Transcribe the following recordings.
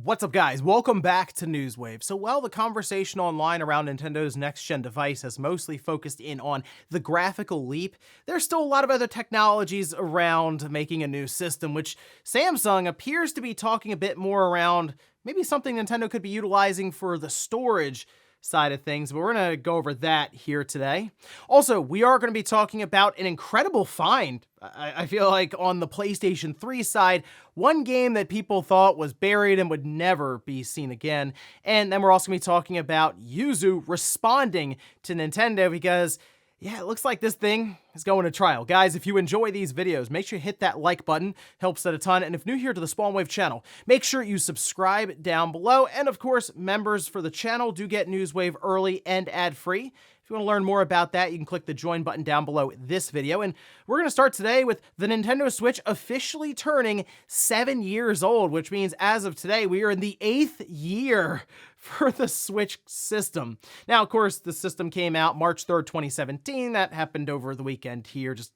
What's up, guys? Welcome back to Newswave. So while the conversation online around Nintendo's next-gen device has mostly focused in on the graphical leap, there's still a lot of other technologies around making a new system, which Samsung appears to be talking a bit more around maybe something Nintendo could be utilizing for the storage side of things, but we're going to go over that here today. Also, we are going to be talking about an incredible find, I feel like, on the PlayStation 3 side, one game that people thought was buried and would never be seen again. And then we're also going to be talking about Yuzu responding to Nintendo because, yeah, it looks like this thing is going to trial. Guys, if you enjoy these videos, make sure you hit that like button, helps out a ton. And if new here to the SpawnWave channel, make sure you subscribe down below. And of course, members for the channel do get Newswave early and ad-free. If you want to learn more about that, you can click the join button down below this video. And we're going to start today with the Nintendo Switch officially turning 7 years old, which means as of today, we are in the 8th year for the Switch system. Now, of course, the system came out March 3rd, 2017. That happened over the weekend here, just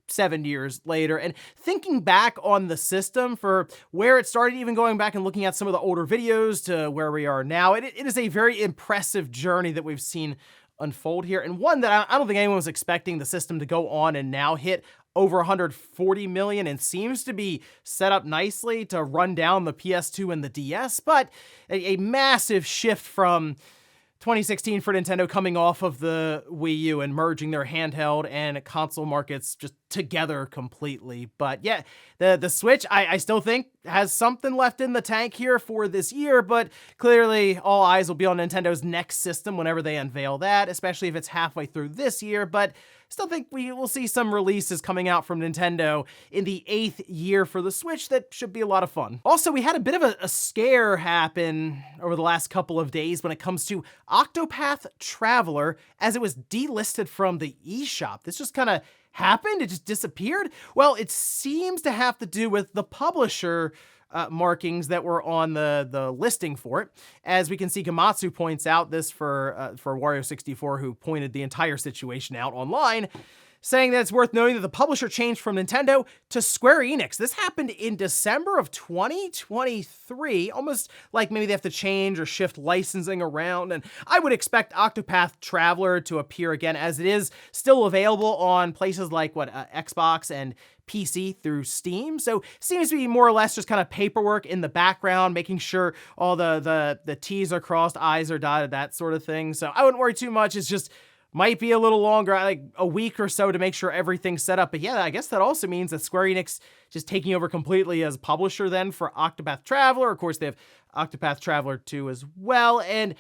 7 years later. And thinking back on the system for where it started, even going back and looking at some of the older videos to where we are now, it is a very impressive journey that we've seen unfold here, and one that I don't think anyone was expecting the system to go on and now hit over 140 million and seems to be set up nicely to run down the PS2 and the DS, but a massive shift from 2016 for Nintendo coming off of the Wii U and merging their handheld and console markets just together completely. But yeah, the Switch, I still think has something left in the tank here for this year, but clearly all eyes will be on Nintendo's next system whenever they unveil that, especially if it's halfway through this year. But still think we will see some releases coming out from Nintendo in the 8th year for the Switch that should be a lot of fun. Also, we had a bit of a scare happen over the last couple of days when it comes to Octopath Traveler, as it was delisted from the eShop. This just kind of happened? It just disappeared? Well, it seems to have to do with the publisher markings that were on the listing for it. As we can see, Gamatsu points out this for Wario64, who pointed the entire situation out online, saying that it's worth noting that the publisher changed from Nintendo to Square Enix. This happened in December of 2023, almost like maybe they have to change or shift licensing around, and I would expect Octopath Traveler to appear again, as it is still available on places like, Xbox and PC through Steam. So seems to be more or less just kind of paperwork in the background, making sure all the T's are crossed, I's are dotted, that sort of thing. So I wouldn't worry too much. It's just might be a little longer, like a week or so to make sure everything's set up. But yeah, I guess that also means that Square Enix just taking over completely as publisher then for Octopath Traveler. Of course, they have Octopath Traveler 2 as well. And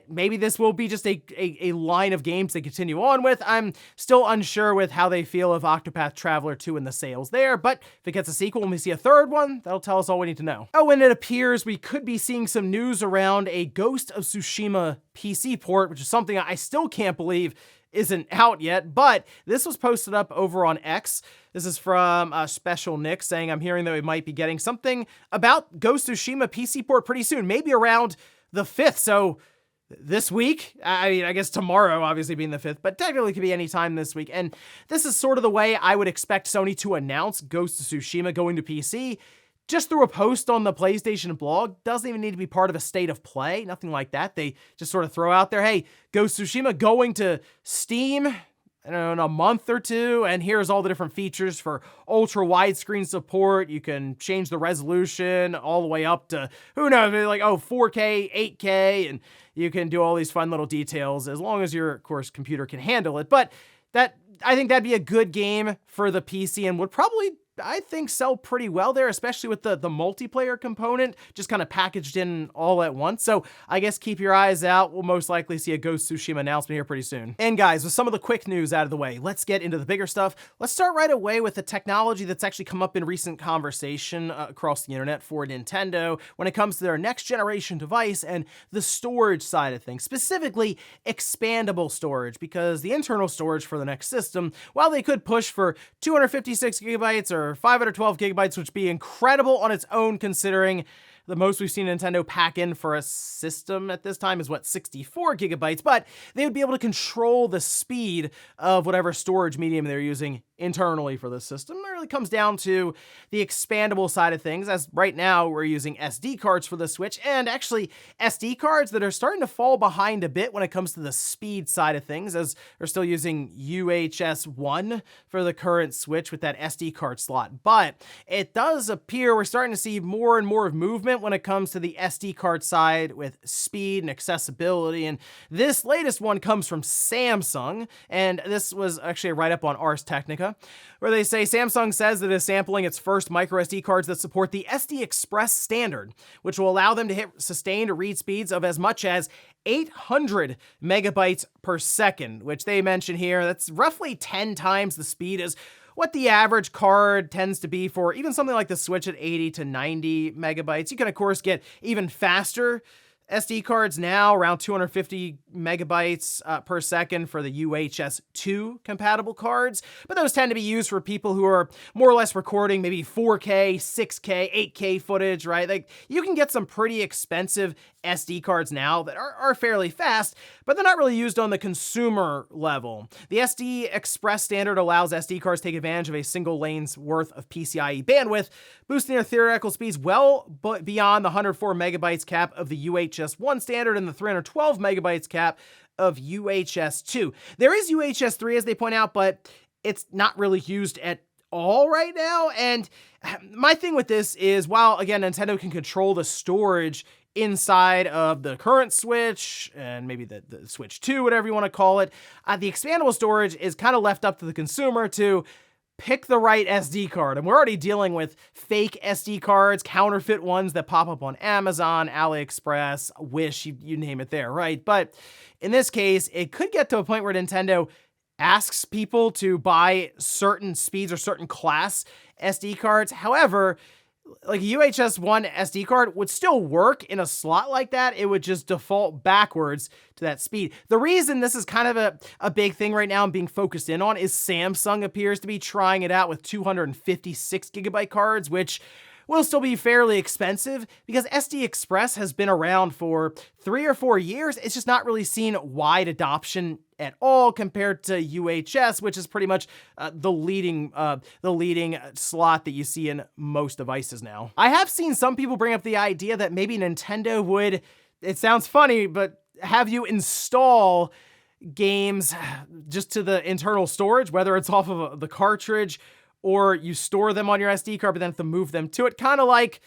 maybe this will be just a line of games they continue on with. I'm still unsure with how they feel of Octopath Traveler 2 and the sales there, but if it gets a sequel and we see a third one, that'll tell us all we need to know. Oh, and it appears we could be seeing some news around a Ghost of Tsushima PC port, which is something I still can't believe isn't out yet, but this was posted up over on X. This is from Special Nick saying, I'm hearing that we might be getting something about Ghost of Tsushima PC port pretty soon, maybe around the 5th, so this week, I mean, I guess tomorrow, obviously being the 5th, but technically could be any time this week. And this is sort of the way I would expect Sony to announce Ghost of Tsushima going to PC, just through a post on the PlayStation blog. Doesn't even need to be part of a state of play, nothing like that. They just sort of throw out there, hey, Ghost of Tsushima going to Steam, I don't know, in a month or two, and here's all the different features for ultra widescreen support. You can change the resolution all the way up to, who knows, maybe like, 4K, 8K, and you can do all these fun little details as long as your, of course, computer can handle it. But I think that'd be a good game for the PC and would probably, I think, sell pretty well there, especially with the multiplayer component just kind of packaged in all at once. So I guess keep your eyes out. We'll most likely see a Ghost of Tsushima announcement here pretty soon. And guys, with some of the quick news out of the way, let's get into the bigger stuff. Let's start right away with the technology that's actually come up in recent conversation across the internet for Nintendo when it comes to their next generation device and the storage side of things, specifically expandable storage, because the internal storage for the next system, while they could push for 256 gigabytes or 512 gigabytes, which would be incredible on its own, considering the most we've seen Nintendo pack in for a system at this time is, 64 gigabytes, but they would be able to control the speed of whatever storage medium they're using internally for the system. It really comes down to the expandable side of things, as right now we're using SD cards for the Switch, and actually SD cards that are starting to fall behind a bit when it comes to the speed side of things, as we're still using UHS 1 for the current Switch with that SD card slot. But it does appear we're starting to see more and more of movement when it comes to the SD card side with speed and accessibility, and this latest one comes from Samsung, and this was actually a write-up on Ars Technica, where they say Samsung says that it is sampling its first microSD cards that support the SD Express standard, which will allow them to hit sustained read speeds of as much as 800 megabytes per second, which they mention here. That's roughly 10 times the speed as what the average card tends to be for even something like the Switch at 80 to 90 megabytes. You can, of course, get even faster SD cards now, around 250 megabytes per second for the UHS 2 compatible cards, but those tend to be used for people who are more or less recording maybe 4K, 6K, 8K footage, right? Like, you can get some pretty expensive SD cards now that are fairly fast, but they're not really used on the consumer level. The SD Express standard allows SD cards to take advantage of a single lane's worth of PCIe bandwidth, boosting their theoretical speeds well beyond the 104 megabytes cap of the UHS 1 standard and the 312 megabytes cap of UHS 2. There is UHS 3, as they point out, but it's not really used at all right now. And my thing with this is, while, again, Nintendo can control the storage inside of the current Switch and maybe the Switch 2, whatever you want to call it, the expandable storage is kind of left up to the consumer to pick the right SD card. And we're already dealing with fake SD cards, counterfeit ones that pop up on Amazon, AliExpress, Wish, you name it there, right? But in this case, it could get to a point where Nintendo asks people to buy certain speeds or certain class SD cards. However, like a UHS 1 SD card would still work in a slot like that. It would just default backwards to that speed. The reason this is kind of a big thing right now and being focused in on is Samsung appears to be trying it out with 256 gigabyte cards, which will still be fairly expensive because SD Express has been around for 3 or 4 years. It's just not really seen wide adoption at all compared to UHS, which is pretty much the leading slot that you see in most devices now. I have seen some people bring up the idea that maybe Nintendo would, it sounds funny, but have you install games just to the internal storage, whether it's off of the cartridge or you store them on your SD card, but then have to move them to it, kind of like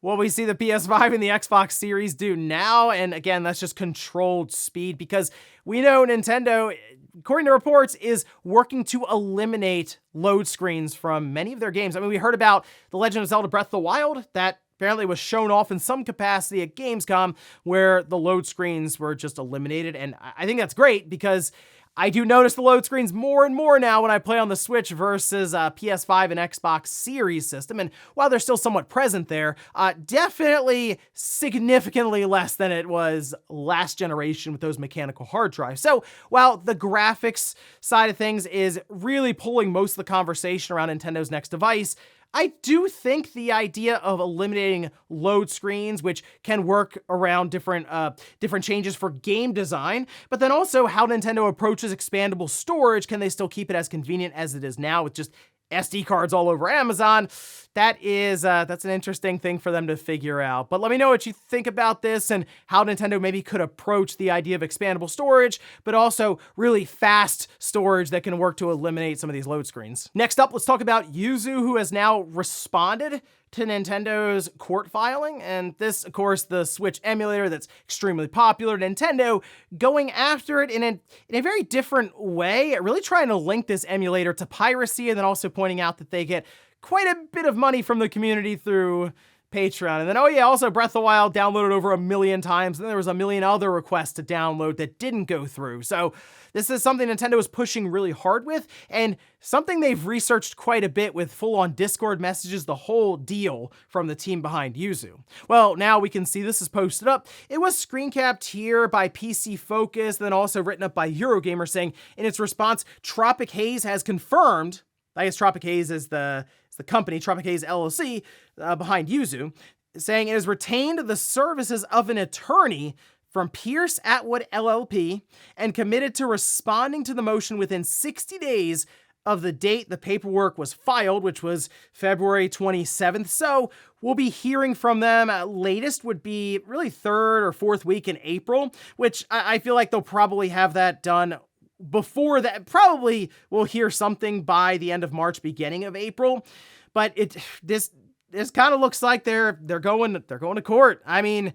what we see the PS5 and the Xbox Series do now. And again, that's just controlled speed, because we know Nintendo, according to reports, is working to eliminate load screens from many of their games. I mean, we heard about The Legend of Zelda Breath of the Wild. That apparently was shown off in some capacity at Gamescom, where the load screens were just eliminated. And I think that's great, because I do notice the load screens more and more now when I play on the Switch versus PS5 and Xbox Series system. And while they're still somewhat present there, definitely significantly less than it was last generation with those mechanical hard drives. So while the graphics side of things is really pulling most of the conversation around Nintendo's next device, I do think the idea of eliminating load screens, which can work around different changes for game design, but then also how Nintendo approaches expandable storage, can they still keep it as convenient as it is now with just SD cards all over Amazon? That's an interesting thing for them to figure out. But let me know what you think about this and how Nintendo maybe could approach the idea of expandable storage, but also really fast storage that can work to eliminate some of these load screens. Next up, let's talk about Yuzu, who has now responded to Nintendo's court filing. And this, of course, the Switch emulator that's extremely popular. Nintendo going after it in a very different way, really trying to link this emulator to piracy, and then also pointing out that they get quite a bit of money from the community through Patreon. And then, oh yeah, also Breath of the Wild downloaded over 1 million times, and then there was 1 million other requests to download that didn't go through. So this is something Nintendo is pushing really hard with, and something they've researched quite a bit with full-on Discord messages, the whole deal from the team behind Yuzu. Well, now we can see this is posted up. It was screen capped here by PC Focus, then also written up by Eurogamer, saying in its response, Tropic Haze has confirmed, I guess Tropic Haze is the company, Tropic Haze LLC, behind Yuzu, saying it has retained the services of an attorney from Pierce Atwood LLP and committed to responding to the motion within 60 days of the date the paperwork was filed, which was February 27th. So we'll be hearing from them at latest would be really third or fourth week in April, which I feel like they'll probably have that done before that. Probably we'll hear something by the end of March, beginning of April. But this kind of looks like they're going to court. I mean,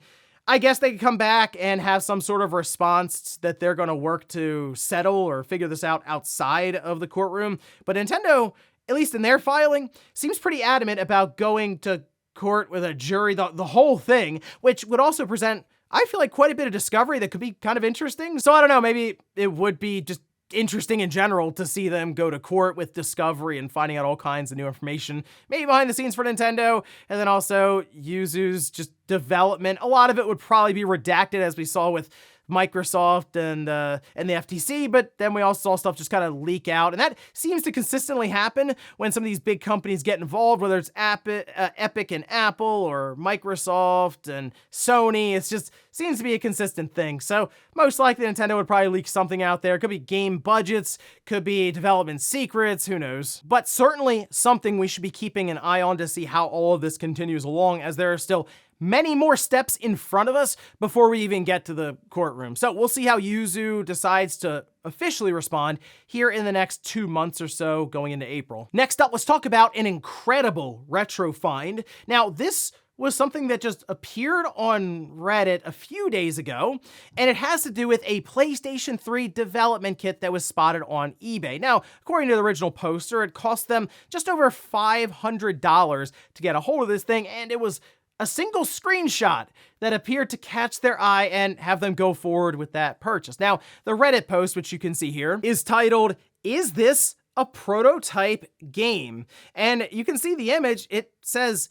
I guess they could come back and have some sort of response that they're going to work to settle or figure this out outside of the courtroom. But Nintendo, at least in their filing, seems pretty adamant about going to court with a jury, the whole thing, which would also present, I feel like, quite a bit of discovery that could be kind of interesting. So I don't know, maybe it would be just interesting in general to see them go to court with discovery and finding out all kinds of new information, maybe behind the scenes for Nintendo, and then also Yuzu's just development. A lot of it would probably be redacted, as we saw with Microsoft and the FTC, but then we also saw stuff just kind of leak out, and that seems to consistently happen when some of these big companies get involved, whether it's Epic and Apple or Microsoft and Sony. It's just seems to be a consistent thing. So most likely Nintendo would probably leak something out there. Could be game budgets, could be development secrets, who knows. But certainly something we should be keeping an eye on to see how all of this continues along, as there are still many more steps in front of us before we even get to the courtroom. So we'll see how Yuzu decides to officially respond here in the next 2 months or so going into April. Next up, let's talk about an incredible retro find. Now, this was something that just appeared on Reddit a few days ago, and it has to do with a PlayStation 3 development kit that was spotted on eBay. Now, according to the original poster, it cost them just over $500 to get a hold of this thing, and it was a single screenshot that appeared to catch their eye and have them go forward with that purchase. Now, the Reddit post, which you can see here, is titled, "Is this a prototype game?" And you can see the image. It says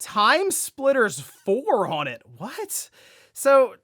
Timesplitters 4 on it. What? So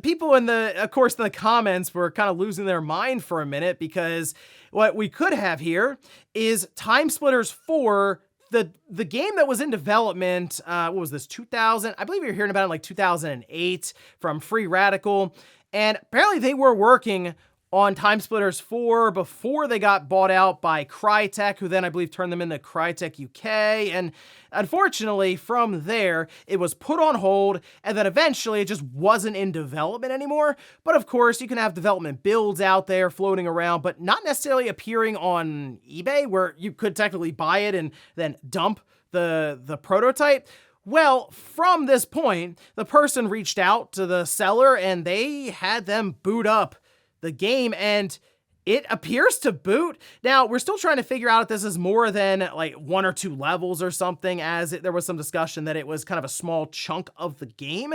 people in the comments were kind of losing their mind for a minute, because what we could have here is Timesplitters 4, the game that was in development, what was this, 2000? I believe you're hearing about it in like 2008 from Free Radical. And apparently they were working on Timesplitters 4 before they got bought out by Crytek, who then I believe turned them into Crytek UK. And unfortunately from there, it was put on hold, and then eventually it just wasn't in development anymore. But of course, you can have development builds out there floating around, but not necessarily appearing on eBay, where you could technically buy it and then dump the prototype. Well, from this point, the person reached out to the seller and they had them boot up the game, and it appears to boot. Now, we're still trying to figure out if this is more than like 1 or 2 levels or something, as there was some discussion that it was kind of a small chunk of the game.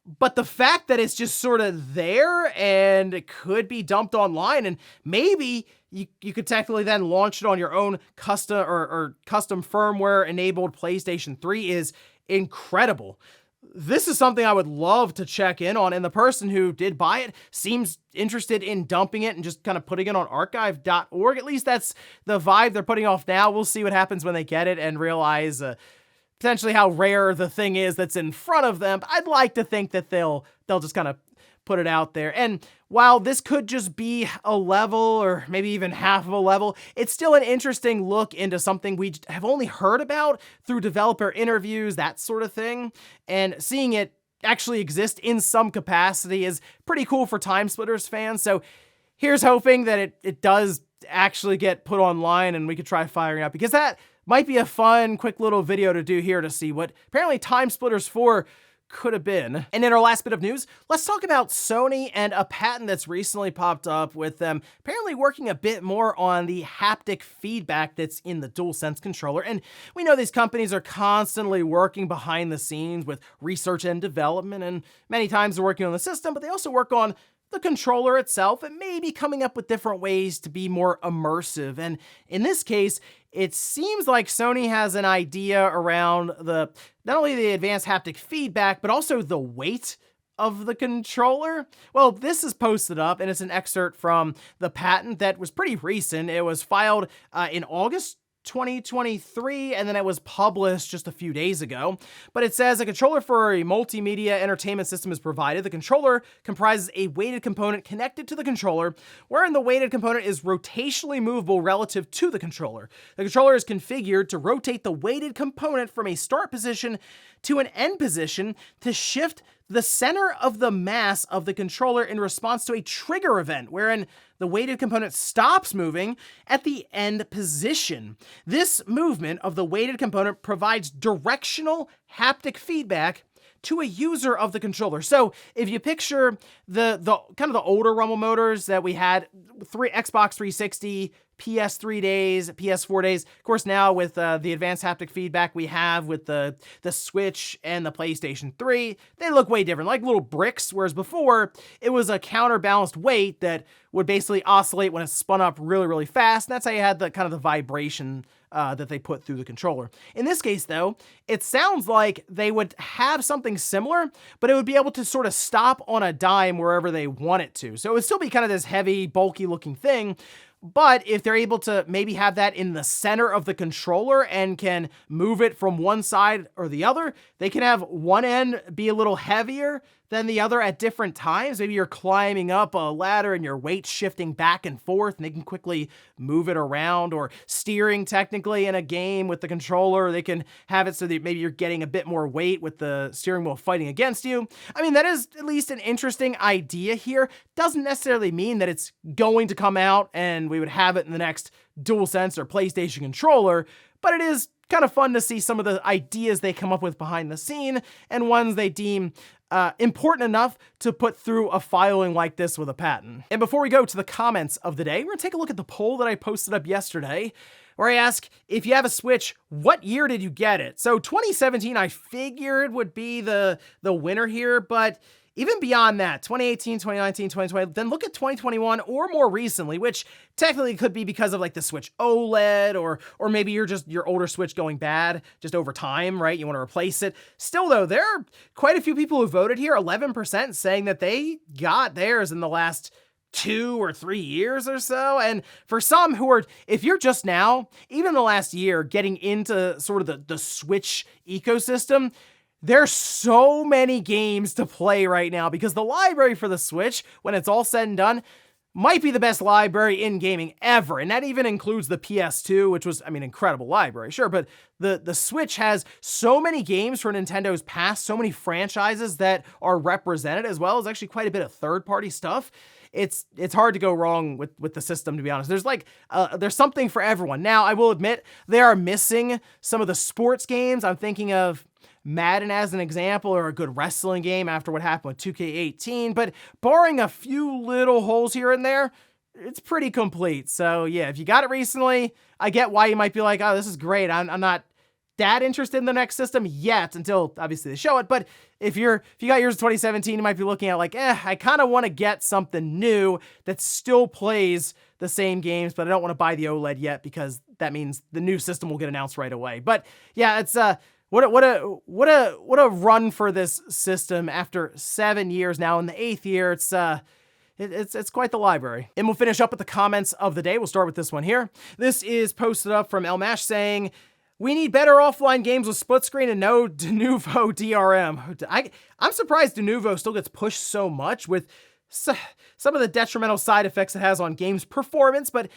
But the fact that it's just sort of there and it could be dumped online, and maybe you could technically then launch it on your own custom or custom firmware enabled PlayStation 3 is incredible. This is something I would love to check in on, and the person who did buy it seems interested in dumping it and just kind of putting it on archive.org. At least that's the vibe they're putting off now. We'll see what happens when they get it and realize potentially how rare the thing is that's in front of them. I'd like to think that they'll just kind of put it out there. And while this could just be a level or maybe even half of a level, it's still an interesting look into something we have only heard about through developer interviews, that sort of thing. And seeing it actually exist in some capacity is pretty cool for Timesplitters fans. So here's hoping that it does actually get put online and we could try firing up, because that might be a fun, quick little video to do here to see what apparently Timesplitters 4 could have been. And in our last bit of news, let's talk about Sony and a patent that's recently popped up with them apparently working a bit more on the haptic feedback that's in the DualSense controller. And we know these companies are constantly working behind the scenes with research and development, and many times they're working on the system, but they also work on the controller itself and maybe coming up with different ways to be more immersive. And in this case, it seems like Sony has an idea around not only the advanced haptic feedback, but also the weight of the controller. Well, this is posted up, and it's an excerpt from the patent that was pretty recent. It was filed in August 2023, and then it was published just a few days ago. But it says a controller for a multimedia entertainment system is provided. The controller comprises a weighted component connected to the controller, wherein the weighted component is rotationally movable relative to the controller. The controller is configured to rotate the weighted component from a start position to an end position to shift the center of the mass of the controller in response to a trigger event, wherein the weighted component stops moving at the end position. This movement of the weighted component provides directional haptic feedback to a user of the controller. So if you picture the kind of the older rumble motors that we had, Xbox 360, PS3 days, PS4 days, of course now with the advanced haptic feedback we have with the Switch and the PlayStation 3, they look way different, like little bricks, whereas before it was a counterbalanced weight that would basically oscillate when it spun up really, really fast, and that's how you had the kind of the vibration that they put through the controller. In this case, though, it sounds like they would have something similar, but it would be able to sort of stop on a dime wherever they want it to. So it would still be kind of this heavy, bulky looking thing, but if they're able to maybe have that in the center of the controller and can move it from one side or the other, they can have one end be a little heavier than the other at different times. Maybe you're climbing up a ladder and your weight's shifting back and forth and they can quickly move it around, or steering technically in a game with the controller. They can have it so that maybe you're getting a bit more weight with the steering wheel fighting against you. I mean, that is at least an interesting idea here. Doesn't necessarily mean that it's going to come out and we would have it in the next DualSense or PlayStation controller, but it is kind of fun to see some of the ideas they come up with behind the scene and ones they deem important enough to put through a filing like this with a patent. And before we go to the comments of the day, we're gonna take a look at the poll that I posted up yesterday, where I ask, if you have a Switch, what year did you get it? So 2017, I figured would be the winner here, but even beyond that, 2018, 2019, 2020, then look at 2021 or more recently, which technically could be because of like the Switch OLED, or maybe you're just your older Switch going bad just over time, right? You want to replace it. Still though, there are quite a few people who voted here, 11% saying that they got theirs in the last 2 or 3 years or so. And for some who are, if you're just now, even the last year, getting into sort of the Switch ecosystem, there's so many games to play right now because the library for the Switch, when it's all said and done, might be the best library in gaming ever. And that even includes the PS2, which was, I mean, incredible library, sure, but the Switch has so many games for Nintendo's past, so many franchises that are represented, as well as actually quite a bit of third-party stuff. It's hard to go wrong with the system, to be honest. There's there's something for everyone. Now, I will admit, they are missing some of the sports games. I'm thinking of Madden as an example, or a good wrestling game after what happened with 2K18, but barring a few little holes here and there, it's pretty complete. So yeah, if you got it recently, I get why you might be like, oh, this is great. I'm not that interested in the next system yet, until obviously they show it. But if you got yours in 2017, you might be looking at like, I kind of want to get something new that still plays the same games, but I don't want to buy the OLED yet because that means the new system will get announced right away. But yeah, it's what a run for this system after 7 years now. In the 8th year, it's quite the library. And we'll finish up with the comments of the day. We'll start with this one here. This is posted up from Elmash saying, we need better offline games with split screen and no de novo DRM. I'm surprised de novo still gets pushed so much with some of the detrimental side effects it has on games performance, but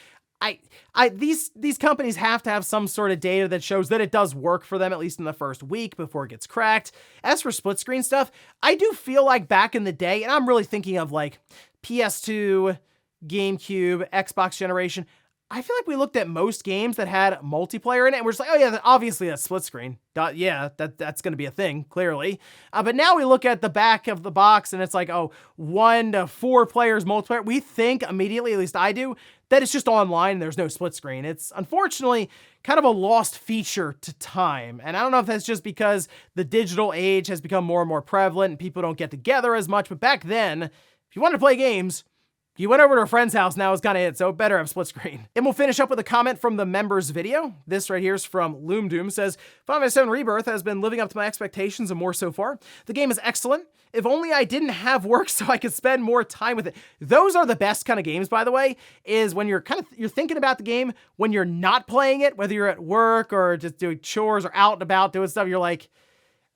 these companies have to have some sort of data that shows that it does work for them, at least in the first week before it gets cracked. As for split screen stuff, I do feel like back in the day, and I'm really thinking of like PS2, GameCube, Xbox generation, I feel like we looked at most games that had multiplayer in it and we're just like, oh yeah, obviously that's split screen. Yeah, that's going to be a thing, clearly. But now we look at the back of the box and it's like, oh, 1 to 4 players multiplayer. We think immediately, at least I do, that it's just online and there's no split screen. It's unfortunately kind of a lost feature to time. And I don't know if that's just because the digital age has become more and more prevalent and people don't get together as much. But back then, if you wanted to play games, You went over to a friend's house, now it's kind of it, so it better have split screen. And we'll finish up with a comment from the members video. This right here is from Loom Doom, says, Final Fantasy VII Rebirth has been living up to my expectations and more so far. The game is excellent. If only I didn't have work so I could spend more time with it. Those are the best kind of games, by the way, is when you're thinking about the game when you're not playing it, whether you're at work or just doing chores or out and about doing stuff, you're like,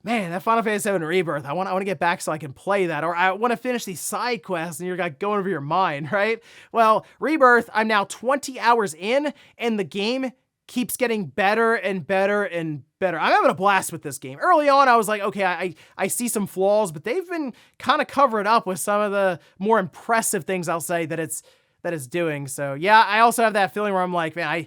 man, that Final Fantasy VII Rebirth, I want to get back so I can play that, or I want to finish these side quests, and you're like going over your mind, right? Well, Rebirth, I'm now 20 hours in, and the game keeps getting better and better and better. I'm having a blast with this game. Early on, I was like, okay, I see some flaws, but they've been kind of covered up with some of the more impressive things, I'll say, that it's doing. So yeah, I also have that feeling where I'm like, man, I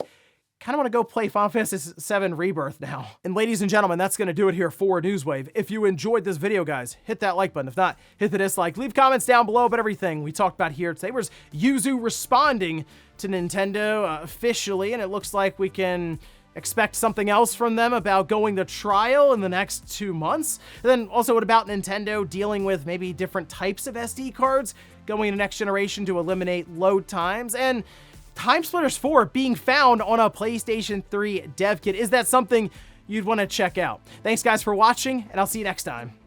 kind of want to go play Final Fantasy VII Rebirth now. And ladies and gentlemen, that's going to do it here for Newswave. If you enjoyed this video, guys, hit that like button. If not, hit the dislike. Leave comments down below about everything we talked about here today. Where's Yuzu responding to Nintendo officially, and it looks like we can expect something else from them about going to trial in the next 2 months. And then also, what about Nintendo dealing with maybe different types of SD cards going to next generation to eliminate load times, and Timesplitters 4 being found on a PlayStation 3 dev kit. Is that something you'd want to check out? Thanks guys for watching, and I'll see you next time.